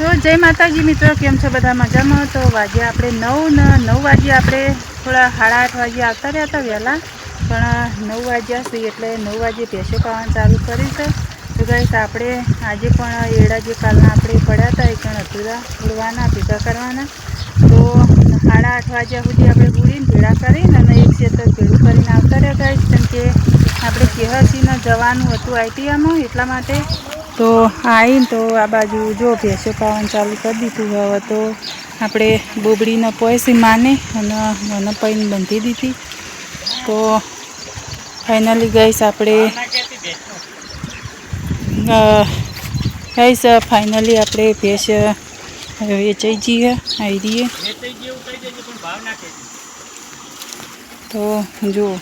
તો જય માતાજી મિત્રો, કેમ છો બધા મજામાં? તો વાગે આપણે 9 વાગે આપણે થોડા 8:30 વાગે આવતા રહ્યા હતા વહેલા, પણ 9 વાગ્યા છે એટલે 9 વાગે ભેંસો પાવાનું ચાલુ કરીશું. તો ગાઈસ આપણે આજે પણ એડા જે કાલના આપણે પડ્યા હતા એ પણ અધૂરા ઉડવાના ભેગા કરવાના. તો 8:30 વાગ્યા સુધી આપણે ઉડીને ભેળા કરીને અને એક ક્ષેત્ર ભેળું કરીને આવતા રહ્યા ગાઈસ, કેમ કે આપણે કેહસીને જવાનું હતું આઈટીઆમાં, એટલા માટે. તો આવીને તો આ બાજુ જો ભેંસો પાવાનું ચાલુ કરી દીધું. હવે તો આપણે બોબડીને પોયસી માને અને મને પૈને બાંધી દીધી. તો ફાઇનલી ગઈશ આપણે ફાઇનલી આપણે ભેંસ વેચાઈ જઈએ આવી રહીએ. તો જુઓ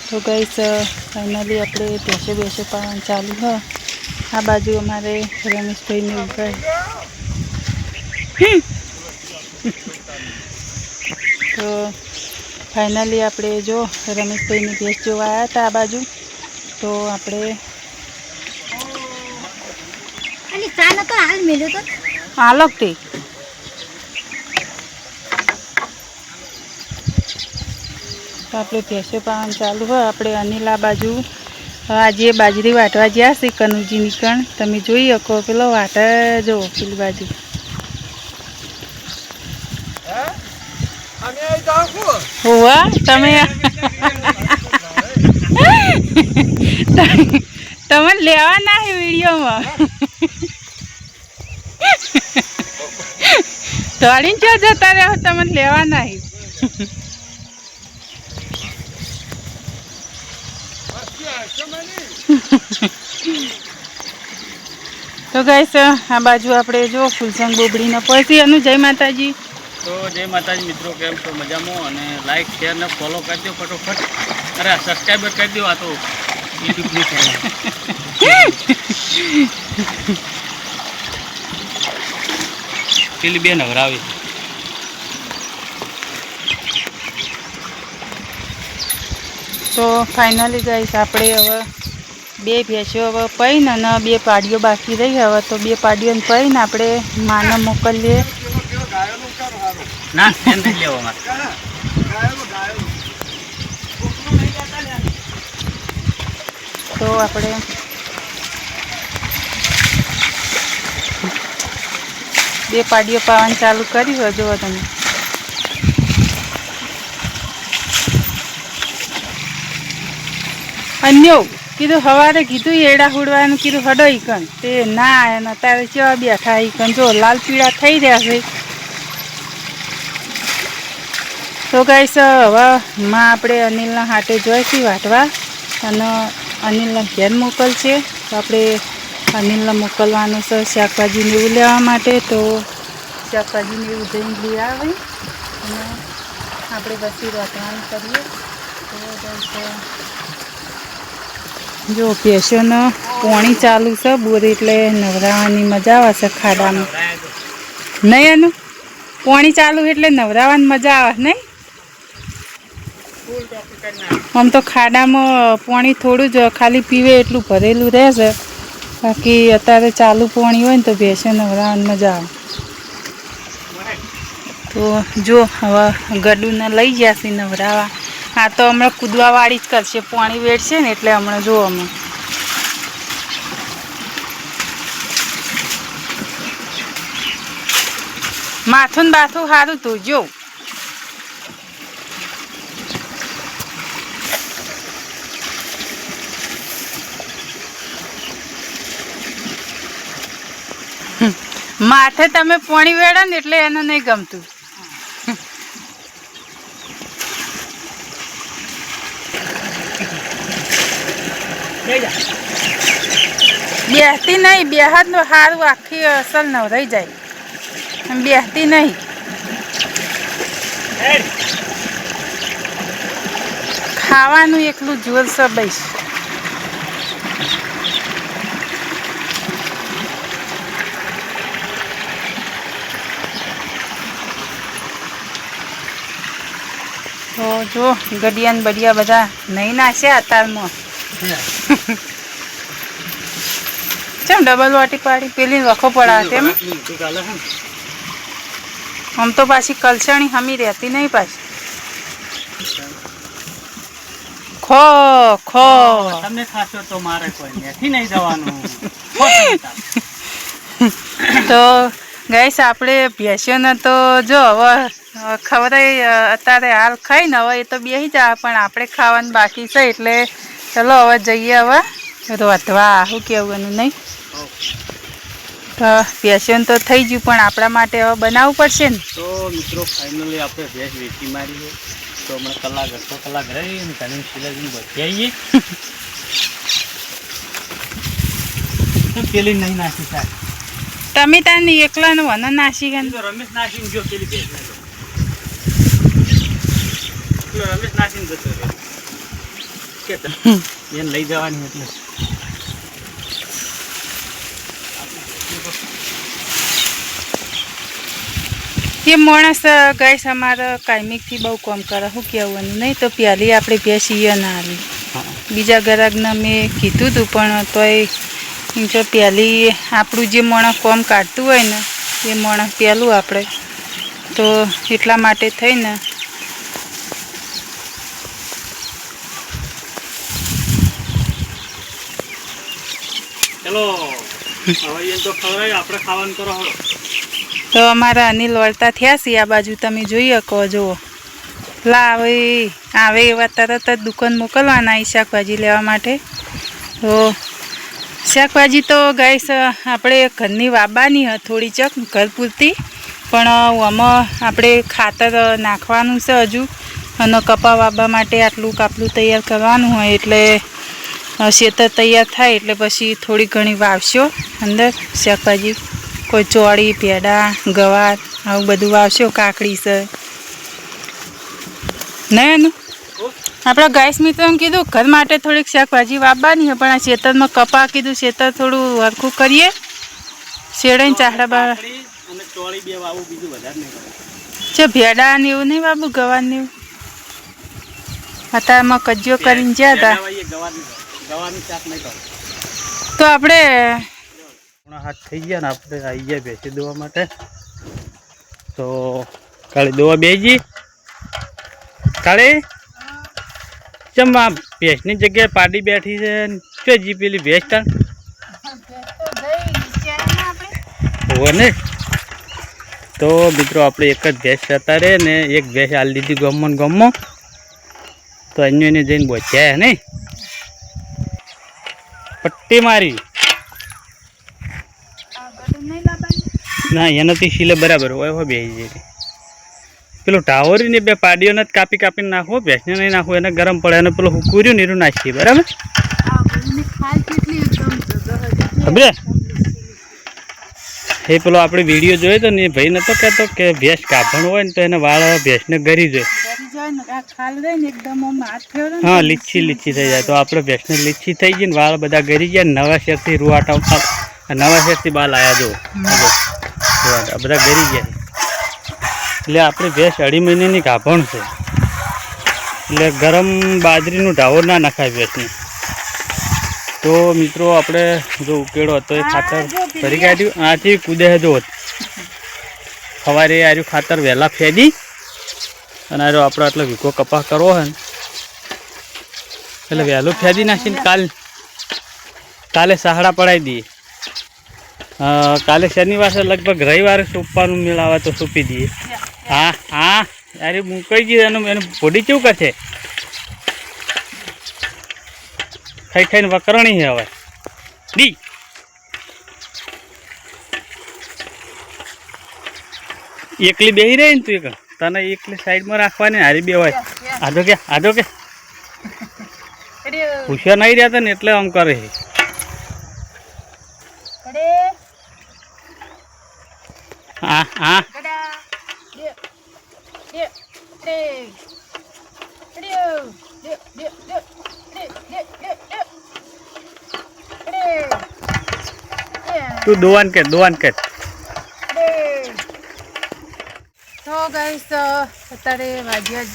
તો ગાઈસ ફાઇનલી આપણે ભેંસો પાવાનું ચાલુ હ. આ બાજુ અમારે રમેશભાઈને ઉભા તો ફાઇનલી આપણે જો રમેશભાઈની ભેંસ જોવા આવ્યા હતા આ બાજુ. તો આપણે હાલો તે તો આપણે ભેંસો પાવાનું ચાલુ હોય. આપણે અનિલ આ બાજુ આજે બાજરી વાટવા ગયા છે કનુજી નીકળ, તમે જોઈ શકો પેલો વાટા જો પેલી બાજુ. હોવા તમે તમે લેવાના છે વિડીયોમાં દોડીને ક્યાં જતા રહ્યો, તમે લેવાના છે. તો ગાઈસ આ બાજુ આપણે જો ફૂલસંગ બોબડીને પછી એનું જય માતાજી. તો જય માતાજી મિત્રો, કેમ છો? મજામાં? અને લાઈક શેર ને ફોલો કરી દો ફટોફટ. અરે સબસ્ક્રાઈબર કરી દો. આ તો યુટ્યુબની ચેનલ પેલી બેન હવરાવી. તો ફાઇનલી ગાઈસ આપણે હવે બે ભેંસો હવે પહીને અને બે પાડીઓ બાકી રહી. હવે તો બે પાડીઓને પહીને આપણે માને મોકલીએ. ના એમ નહીં લેવો મારે. તો આપણે બે પાડીઓ પાવાનું ચાલુ કર્યું. જુઓ તમે અન્યો કીધું સવારે કીધું એડા હુડવાનું કીધું હડો ઈકન તે ના એને અત્યારે કેવા બેઠા ઈકન જો લાલ પીળા થઈ રહ્યા છે. તો ગાઈસ હવે માં આપણે અનિલના હાટે જોઈશી વાટવા અને અનિલને ઘેર મોકલશે. તો આપણે અનિલને મોકલવાનું છે શાકભાજીને એવું લેવા માટે. તો શાકભાજીને એવું જઈને લઈ આવે અને આપણે પછી રોટવાનું કરીએ. તો ગાઈસ જો ભેંસોને પોણી ચાલુ છે બોર, એટલે નવરાવાની મજા આવે છે ખાડામાં. નહીં એનું પોણી ચાલુ એટલે નવરાવાની મજા આવે નહીં. આમ તો ખાડામાં પાણી થોડું જ ખાલી પીવે એટલું ભરેલું રહેશે, બાકી અત્યારે ચાલુ પાણી હોય ને તો ભેંસો નવરાવાની મજા આવે. તો જો હવે ગડુને લઈ ગયા છે નવરાવા. આ તો હમણાં કૂદવાવાળી જ કરશે, પાણી વેડશે ને એટલે હમણાં જો અમે માથું બાથું સારું તું જો. માથે તમે પાણી વેડો ને એટલે એને નહીં ગમતું. બેહતી નહીં, બેહાત નું સારું આખી અસલ નવરાઈ જાય. બેહતી નહીં. ખાવાનું એકલું જોર છે બસ. તો જો ગડિયાન બડિયા બધા નહીં નાખ્યા અતારમાં ચમ ડબલ વાટી પાડી પેલી વખો પડા તેમ આમ તો પાછી કલસણી હમી રહેતી નહીં પાછી ખો ખો તમે ખાશો તો મારે કોઈ નથી નહીં જવાનું તો ગાઈસ આપણે ભેંસ્યોને તો જો હવે ખવડાવી અત્યારે હાલ ખાઈને હવે એ તો બેસી જાય પણ આપણે ખાવાનું બાકી છે એટલે ચલો હવે જઈએ હવે રોધવા શું કેવું એનું નહીં તો ભેંસ્યોને તો થઈ ગયું પણ આપણા માટે હવે બનાવવું પડશે ને તો મિત્રો ફાઇનલી આપણે ભેંસ વેચી મારી છે તો હમણાં કલાક અડધો કલાક રહી અને ઘણી સિલાજી બચી આવીએ પેલી નહીં નાખી સાહેબ તમે તાને એકલાને વન નાસી ગયા તો રમેશ નાખીને જો પેલી ભેંસ રમેશ નાખીને જતો રહ્યો કે એને લઈ જવાની એટલે એ માણસ ગાઈસ અમારે કાયમિકથી બહુ કામ કરે શું કહેવાનું નહીં તો પહેલી આપણે ભેંસ ઈએ ના આવી બીજા ગ્રાહકને મેં કીધું હતું પણ તોય એમ કે પહેલી આપણું જે માણસ કામ કાઢતું હોય ને એ માણસ પહેલું આપણે તો એટલા માટે થઈને ચલો હવે એ તો ખવડાવી આપણે ખાવાનું કરો હવે તો અમારા અનિલ વળતા થયા છે આ બાજુ તમે જોઈ શકો જુઓ આવે એવા તરત જ દુકાન મોકલવાના એ શાકભાજી લેવા માટે તો શાકભાજી તો ગાઈસ આપણે ઘરની વાવવાની થોડી ચક ઘર પૂરતી પણ આમાં આપણે ખાતર નાખવાનું છે હજુ અને કપા વાવવા માટે આટલું કાપલું તૈયાર કરવાનું હોય એટલે ખેતર તૈયાર થાય એટલે પછી થોડી ઘણી વાવશો અંદર શાકભાજી કોઈ ચોળી પેડા ગવાર આવું બધું વાવશો કાકડી છે નહીં આપણે ગાઈસ મિત્રોને કીધું ઘર માટે થોડીક શાકભાજી વાવવાની છે પણ આ ખેતરમાં કપા કીધું ખેતર થોડું હરખું કરીએ શેડાઈને ચાહડા બાળા અને ચોળી બે વાવું બીજું વધારે નહીં છે ભેડા ને એવું નહીં વાવું ગવાર ને એવું અત્યારમાં કજિયો કરીને જ્યાં હતા ગવાની શાક નહીં કરો તો આપણે હાથ થઈ ગયા ને આપણે આવી ગયા ભેંસી દોવા માટે તો કાલે દોવા બેસી કાલે ચમ આ ભેંસની જગ્યાએ પાડી બેઠી છે શું જી પેલી ભેંસ તાણ ને તો મિત્રો આપણે એક જ ભેંસ જતા રહે ને એક ભેંસ હાલ દીધી ગમો તો અન્યોને જઈને બોચ્યા નહીં પટ્ટી મારી ના એનાથી શીલે બરાબર હોય બેસી જાય પેલું ટાવરીને બે પાડીઓને જ કાપીને નાખો ભેંસને નહીં નાખો એને ગરમ પડે અને પેલું હુકુર્યું નીરું નાખીએ બરાબર ખબર એ પેલો આપણે વિડીયો જોયો તો ને એ ભાઈ નતો કહેતો કે ભેંસ કાપણ હોય ને તો એને વાળ ભેંસને ગરી જાય હા લીચ્છી થઈ જાય તો આપણે ભેંસને લીચ્છી થઈ ગઈ ને વાળ બધા ગરી ગયા નવા શેરથી રૂવાટા નવા શેરથી બાલ આવ્યા જો બધા ગરી ગયા એટલે આપણે ભેંસ 2.5 મહિનાની ગાભણ છે એટલે ગરમ બાજરીનું ઢાવો ના નખાય ભેંસને તો મિત્રો આપણે જો ઉકેળો હતો એ ખાતર ભરી કાઢ્યું આથી કૂદે જો સવારે આર્યું ખાતર વહેલા ફેદી અને આરો આપણે આટલો વીઘો કપાસ કરવો હોય ને એટલે વહેલું ફેદી નાખીને કાલે સહાડા પડાવી દઈએ કાલે શનિવાર છે લગભગ રવિવારે સોંપવાનું મેળ આવે તો સોંપી દઈએ હા યાર મૂકાઈ ગયું એનું પોડી કેવું કરશે ખાઈને વકરણી છે હવે ડી એકલી બેસી રહી ને તું એક તને એકલી સાઈડમાં રાખવાની હારી બે હોય આધો કે હોશિયાર નહીં રહેતા ને એટલે આમ કરે છે હા તું દોવાન કર તો ગાઈસ અત્યારે વાગ્યા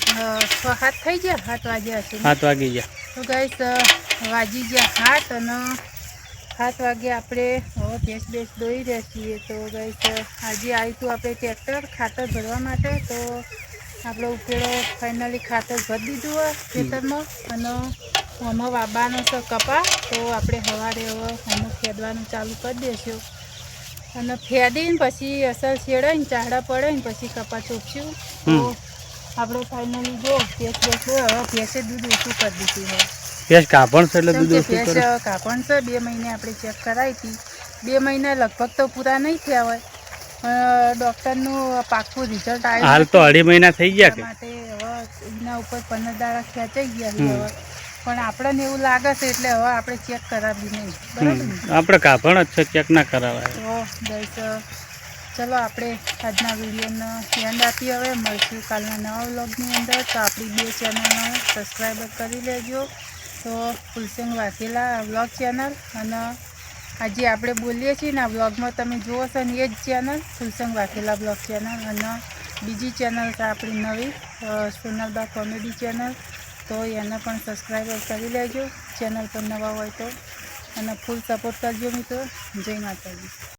6-7 થઈ ગયા, 7 વાગ્યા હશે. 7 વાગી ગયા. તો ગાઈસ વાગી ગયા 7 અને 7 વાગે આપણે હવે ભેંસ દોઈ રહ્યા છીએ. તો ગાઈસ આજે આવ્યું હતું આપણે ટ્રેક્ટર ખાતર ભરવા માટે. તો આપણો ઉકેળો ફાઇનલી ખાતર ભરી દીધું હોય ખેતરમાં અને આમાં વાવવાનો છે કપા. તો આપણે સવારે હવે આમાં ખેડવાનું ચાલુ કરી દઈશું અને ફેદીને પછી અસર છેડાઈને ચાહડા પડે ને પછી કપા ચોપશું. તો આપણે ફાઇનલી જો ભેંસ હવે ભેંસે દૂધ ઓછું કરી દીધું હોય. ભેંસ કાપણ છે એટલે દૂધ ઓછું કરે. ભેંસ કાપણ છે 2 મહિને આપણે ચેક કરાવી હતી. 2 મહિના લગભગ તો પૂરા નહીં થયા હોય. ડૉક્ટરનું પાક્કું રિઝલ્ટ આવ્યું. હાલ તો 2.5 મહિના થઈ ગયા કે માટે હવે એના ઉપર 15 દાડા ખેંચાઈ ગયા છે હવે. પણ આપણને એવું લાગે છે એટલે હવે આપણે ચેક કરાવી નહીં. બરાબર ને? આપણે કાપણ જ છે, ચેક ના કરાવાય. તો ગાઈસ ચલો આપણે આજના વિડીયોનો ધ્યાન આપીએ. હવે મળશું કાલના નવા વ્લોગની અંદર. તો આપણી 2 ચેનલને સબસ્ક્રાઈબર કરી લેજો. તો ફુલસિંગ વાઘેલા વ્લોગ ચેનલ અને આજે આપણે બોલીએ છીએ ને આ વ્લોગમાં તમે જુઓ છો ને એ જ ચેનલ ફુલસિંગ વાઘેલા બ્લોગ ચેનલ. અને બીજી ચેનલ છે આપણી નવી સોનલબા કોમેડી ચેનલ. તો એને પણ સબસ્ક્રાઈબર કરી લેજો ચેનલ પર નવા હોય તો. અને ફૂલ સપોર્ટ કરજો મિત્રો. જય માતાજી.